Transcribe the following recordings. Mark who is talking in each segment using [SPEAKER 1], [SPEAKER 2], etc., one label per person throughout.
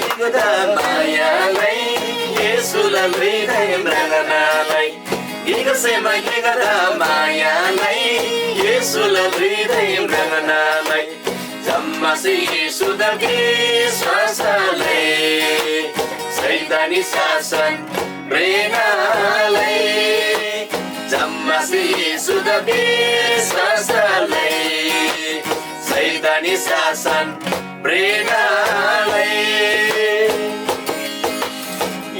[SPEAKER 1] गिगदा मायालाई येशुलाई हृदय रगनालाई गिगसेमा गिगदा मायालाई येशुलाई हृदय रगनालाई जम्मासी येशुद विश्वासले सैतानी शासन प्रेरणालाई जम्मासी येशुद विश्वासले सैतानी शासन प्रेरणालाई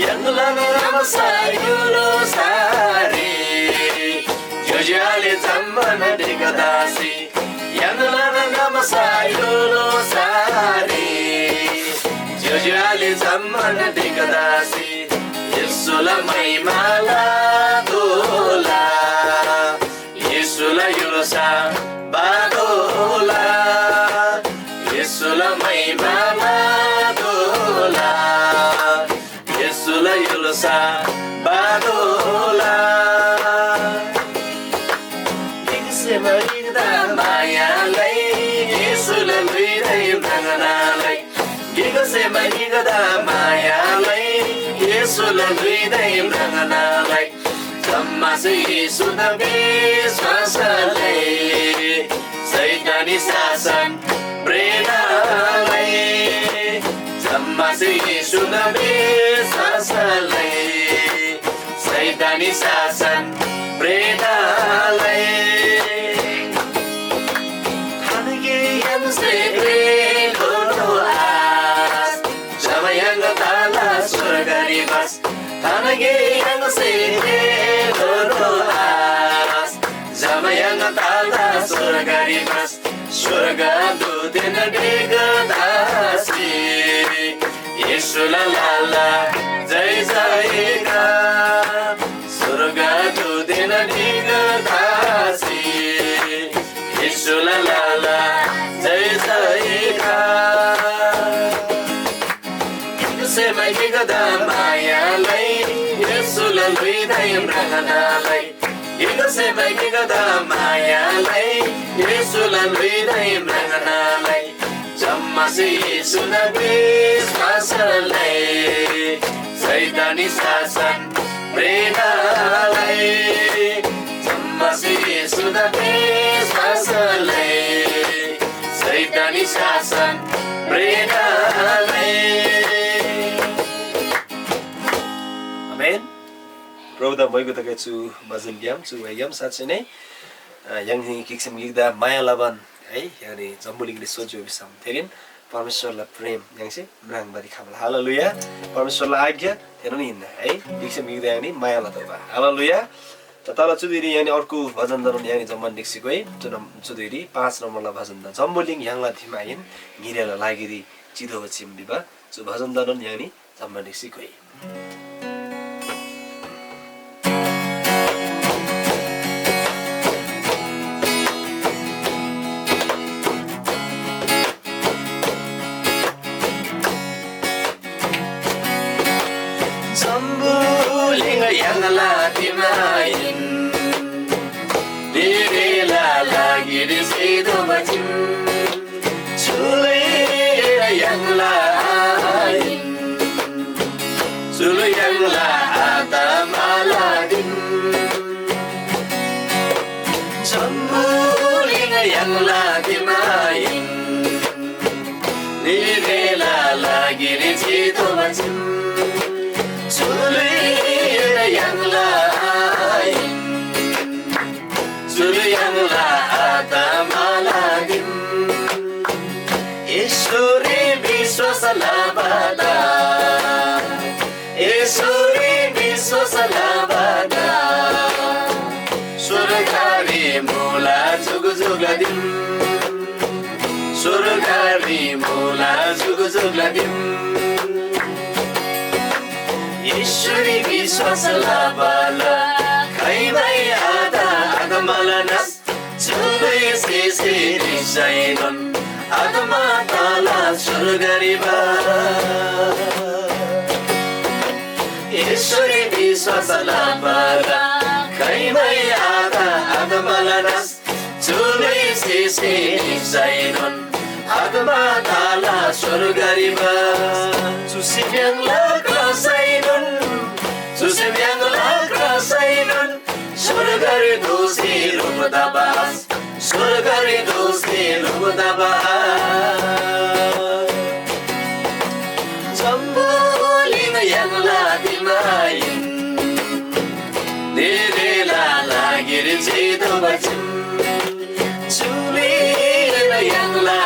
[SPEAKER 1] यंगलन रामसायुलो सारी जोजाले जम्मन दिगदासी यंगलन रामसायुलो सारी जोजाले जम्मन दिगदासी येशुला महिमाला दोला येशुला युलोसा बादोला येशुला महिमाला दोला येशुला युलोसा बादोला गिगसेमा गिगदा मायालाई येशुला हृदय रगनालाई गिगसेमा गिगदा मायालाई येशुला हृदय रगनालाई जम्मासी येशुद विश्वासले सैतानी शासन प्रेरणालाई जम्मासी येशुद विश्वासले सैतानी शासन प्रेरणालाई थानगे यमसे ग्रेलो आस जमयंग ताला स्वर्गरी बस थानगे यमसे ग्रेलो आस जमयंग ताला स्वर्गरी बस स्वर्ग दूतन दिगदासी येशुला लाला जय जयकार स्वर्ग दूतन दिगदासी येशुला लाला जय जयकार गिगसेमा गिगदा मायालाई येशुला हृदय रगनालाई गिगसेमा गिगदा मायालाई येशुला हृदय रगनालाई जम्मासी येशुद विश्वासले सैतानी शासन प्रेरणालाई जम्मासी येशुद विश्वासले सैतानी शासन प्रेरणालाई आमेन प्रभुदा भएको त छु भजन ग्याम छु यम साथै नै yang kiksem gigda maya laban है यानी जम्बुलिङले सोच्यो बिसम थिएन परमेश्वरलाई प्रेम yang चाहिँ ब्राङ बरी खामला हालेलुया परमेश्वरलाई आज्ञा थिएन नि हिँड्न है किक्सम गीत यानी माया लतबा हालेलुया त तल चुदिरी यानी अर्को भजन दरन यानी जम्मन दिक्सिको है चुदिरी 5 नम्बरला भजन द जम्बुलिङ याङला थिमाइन गिरेला लागिरी चिदो बचिम बिबा जो भजन दरन यानी जम्मन दिक्सिको है Yangla timain direla lagi di situ bacim sule yangla sule yangla atamaladin sambulinga yangla timain direla lagi di situ bacim sule yang lain suri yang atamaladin Isuri biswasalabada Isuri biswasalabada surgari mula zugzugladim surgari mula zugzugladim Ishuri biswasalabala Kaimai ada agmalanas Chulai sisi risainon Agmatala surgariba Ishuri biswasalabala Kaimai ada agmalanas Chulai sisi risainon आत्मा ताला स्वर्गरीमा सुसिम्याङ्ला क्रसाइनुन सुसिम्याङ्ला क्रसाइनुन स्वर्गरी दोषी रूपदाबास स्वर्गरी दोषी रूपदाबास जम्बुलिन याङ्ला दिमाइन देरेला लागेर जिदो बचिम सुलिन याङ्ला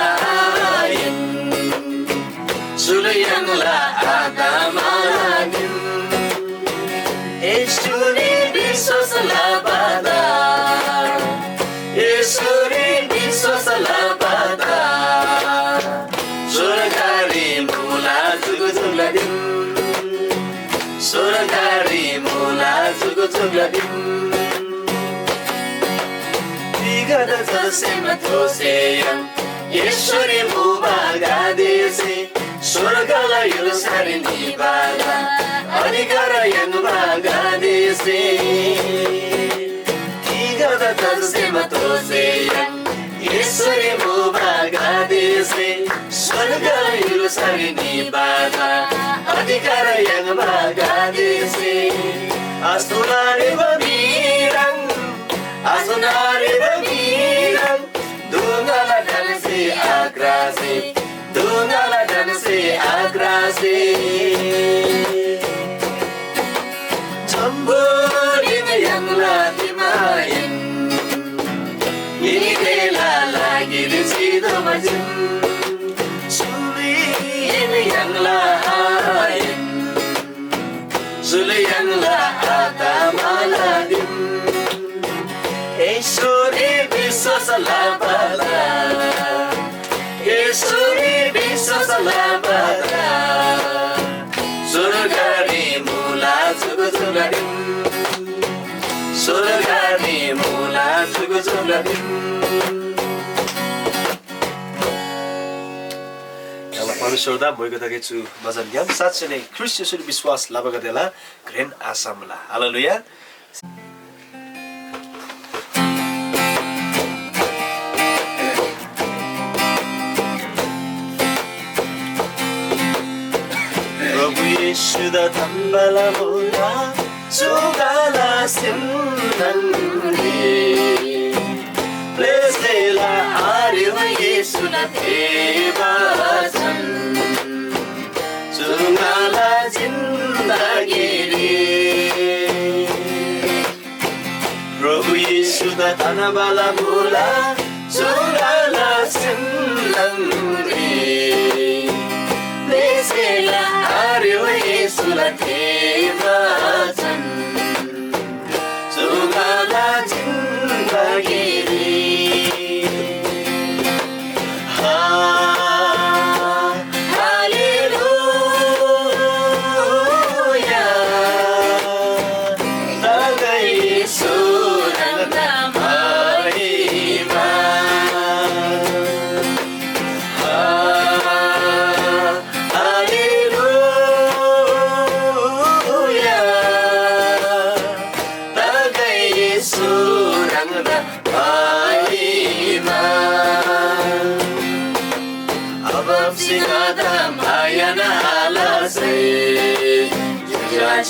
[SPEAKER 1] सुलियाङ्ला आदामानिम यसुरी विश्वासला बादा यसुरी विश्वासला बादा स्वर्गरी मुला जुगजुगलादिम स्वर्गरी मुला जुगजुगलादिम दिगद जसेमा थोसेयं यसुरी मुबागादेसे स्वर्गलाई युलसारी निबादा अधिकार यङ्बागादेसे दिगद जसेमा थोसेयं यसुरी मुबागादेसे स्वर्गलाई युलसारी निबादा अधिकार यङ्बागादेसे आसुनारे बमिरं आसुनारे बमिरं दुंगला danse agrase dungala danse agrase jamburin yangla timain yidela lagir sido majim sulin yangla hain sulin yangla atamaladim यसुरी विश्वासला बादा यसुरी विश्वासला बादा स्वर्गरी मुला जुगजुगलादिम स्वर्गरी मुला जुगजुगलादिम परमेश्वरदा मोइगदगेछु भजन ज्ञान साँच्चै नै ख्रीष्ट येशूले विश्वास लाभगदेला घ्रेन आसामला हालेलुया Yeshuda tambala mola sugala simnandi Plesela ariwa Yeshuda tebachan sugala zindagiri Prabhu Yeshuda tambala mola sugala simnandi Plesela ariwa Yeshuda tebachan sugala zindagiri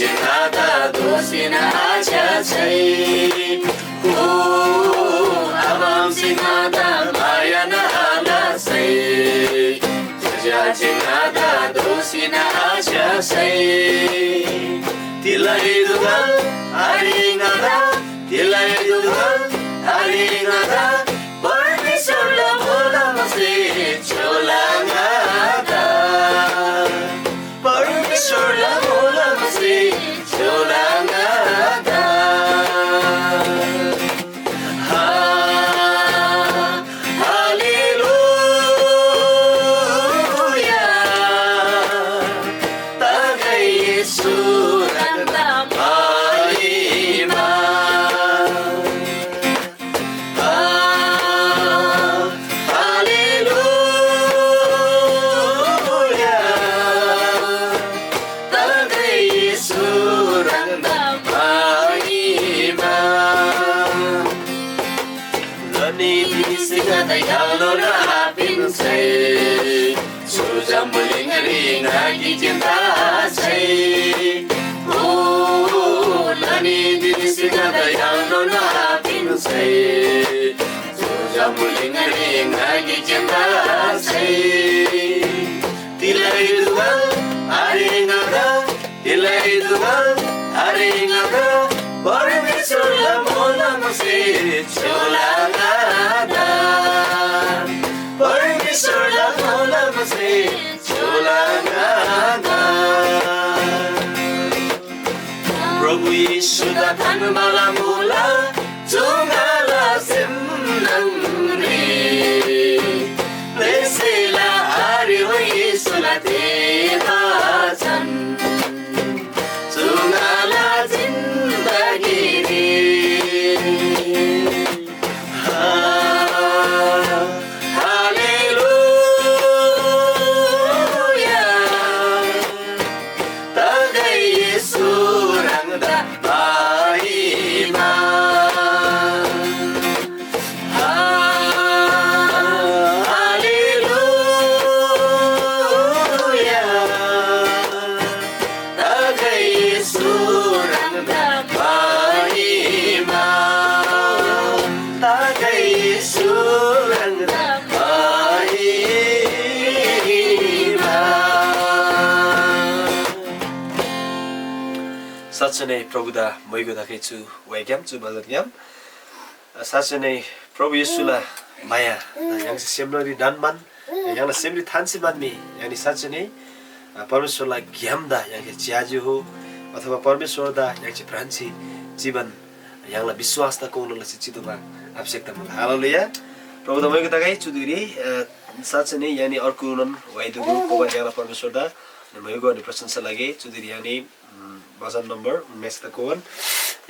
[SPEAKER 1] Cinta dosina aja say abam sinada bayana ala say cinta dosina aja say tilai dugal aringada tilai dugal aringada barni sola bola mase cholangada barni sola bola mase cholangada hallelujah tagai Yesu nanda mahima hallelujah ngagi cinta say nani didi sigada yang nona pinu say jambuling ngagi cinta say tilai dugal aringada tilai dugal aringada परमेश्वर मोलम से चोलागादा परमेश्वर मोलम से चोलागादा प्रभु यीशु दा धनमाला मूला चोंगाला सिमनंगरी लेसेला are you यीशुला देवा चन चोंगाला साँच्चै नै प्रभुदा मैगो दाखेछु वाइग्याम छु बजरग्याम साँच्चै नै प्रभु येशूलाई माया yang semnori danman yang semri thansi manmi yang साँच्चै नै परमेश्वरलाई घ्याम्दा yang ज्याजु हो अथवा परमेश्वरदा yang प्रान्सी जीवन यहाँलाई विश्वास दा कोनलाई चितुमा आवश्यकता मन हालेलुया प्रभुदा मैगो दाखेछु दुरी साँच्चै नै यानी अर्को नन वाइदुगु कोबा यहाँलाई परमेश्वरदा मैगो अनि प्रशंसा लागे चुदिरी यानी भजन नम्बर 19 तकोवन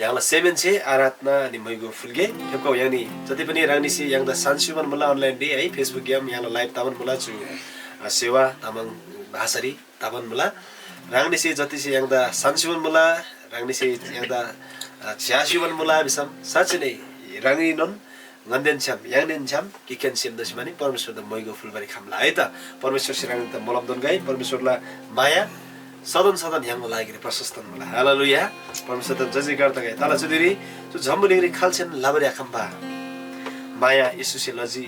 [SPEAKER 1] यहाँलाई 7 छे आराधना अनि मैगो फुलगे ठेको यानी जति पनि रांगनिसी यहाँदा सान्सुमन मुला अनलाइन डे है फेसबुक गेम यहाँलाई लाइभ तावन मुला छु सेवा तामाङ भाषारी तावन मुला रांगनिसी जति से यहाँदा सान्सुमन मुला रांगनिसी यहाँदा छ्यासुमन मुला बिसम साच्चै नै रांगिनन nganden cham yangnen cham kiken sim dasmani परमेश्वर द मैगो फुलबारी खामला है त परमेश्वर सिराङ त मलमदन गाई परमेश्वरला माया सदन सदन ह्याङ्गो लागि प्रशस्तन होला हालेलुया परमेश्वर त जय जयकार त गाई तला जुदिरी जो झम्बुलिङरी खाल्छेन लाबरे आखम्बा माया येशूसे लजी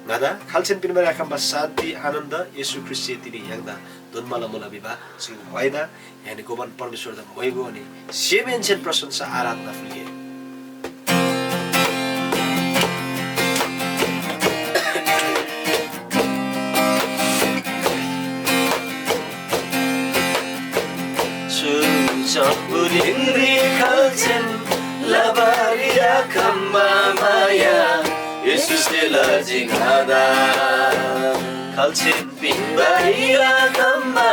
[SPEAKER 1] गादा खाल्छेन पिनबारे आखम्बा शान्ति आनन्द येशू ख्रीष्ट तिनी ह्याङ्दा दुनमाला मुला बिबा सु वाइदा यानी गोबन परमेश्वर द मैगो अनि सेमेन्सेन प्रशंसा आराधना फुलिए Jambuling kalchen labaria kamba maya Yesus delajing hada kalchen pinbaria kamba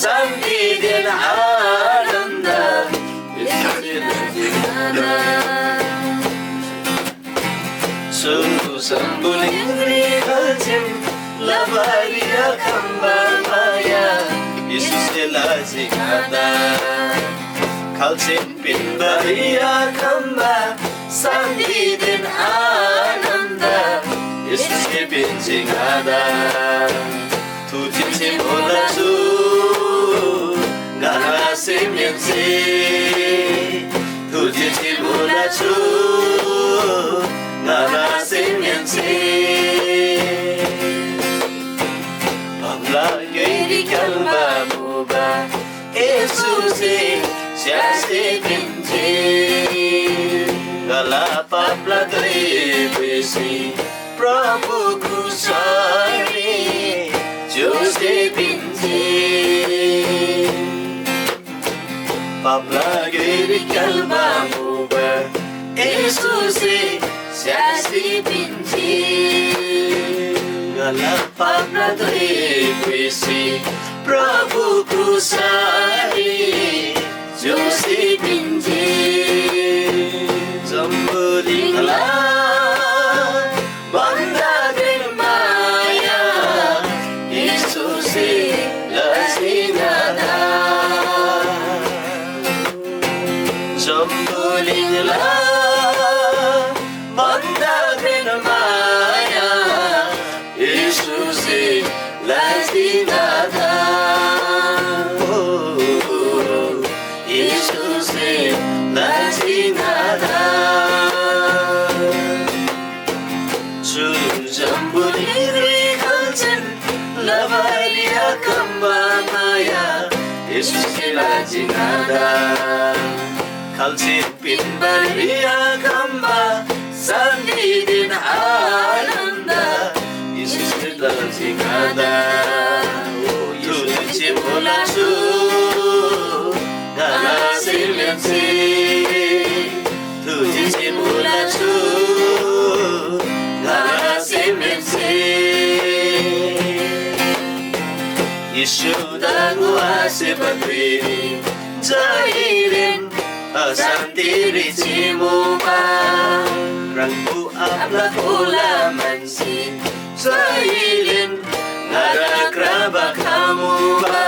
[SPEAKER 1] santi den ananda Yesus delajing hada so jambuling kalchen labaria kamba maya Yesus delajing hada kalchen pinbaria kamba santi den ananda Yesus ke pinching ada tu timse bola chu gana se mense tu timse bola chu gana se mense pamla geri kalba muba Jesus Siasi pinti Gala papla besi Prabhu kusari Jose pinti Papla giri kalba muba Jesus Siasi pinti Gala papla besi Prabhu kusari Jose pinti Jambuling la Banda den maya Yesus lasinada Jambuling la Banda den maya Yesus lasinada lazingada kalsin pinbariya kamba sandi din ananda Yesus lazingada tujuh mulasu nalasilyansi tujuh mulasu nalasilyansi Yeshudagu asibadri Jairin asantiri cimuba Rangbu abla kula mansi Jairin ngada kraba kamu ba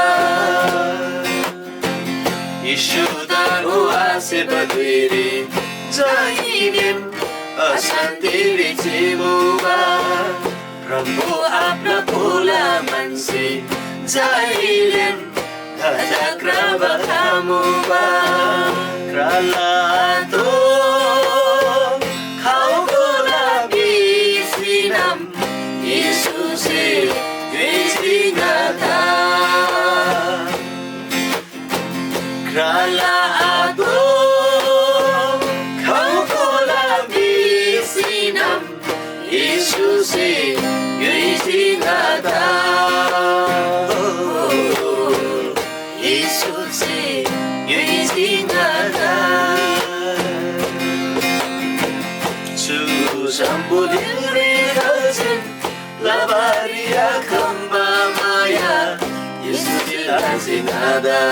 [SPEAKER 1] Yeshudagu asibadri Jairin asantiri cimuba Rangbu abla kula mansi Jahilin ada kerabat kamu bah Kralato kau kolabi sinam Yesus Kristingata Kralato kau kolabi sinam Yesus Kristingata Sambudiri kalsin labaria kamba maya Yesus kalsin ada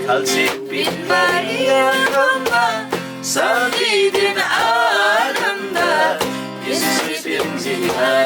[SPEAKER 1] kalsin pinbaria kamba sandi din ananda Yesus pinjingan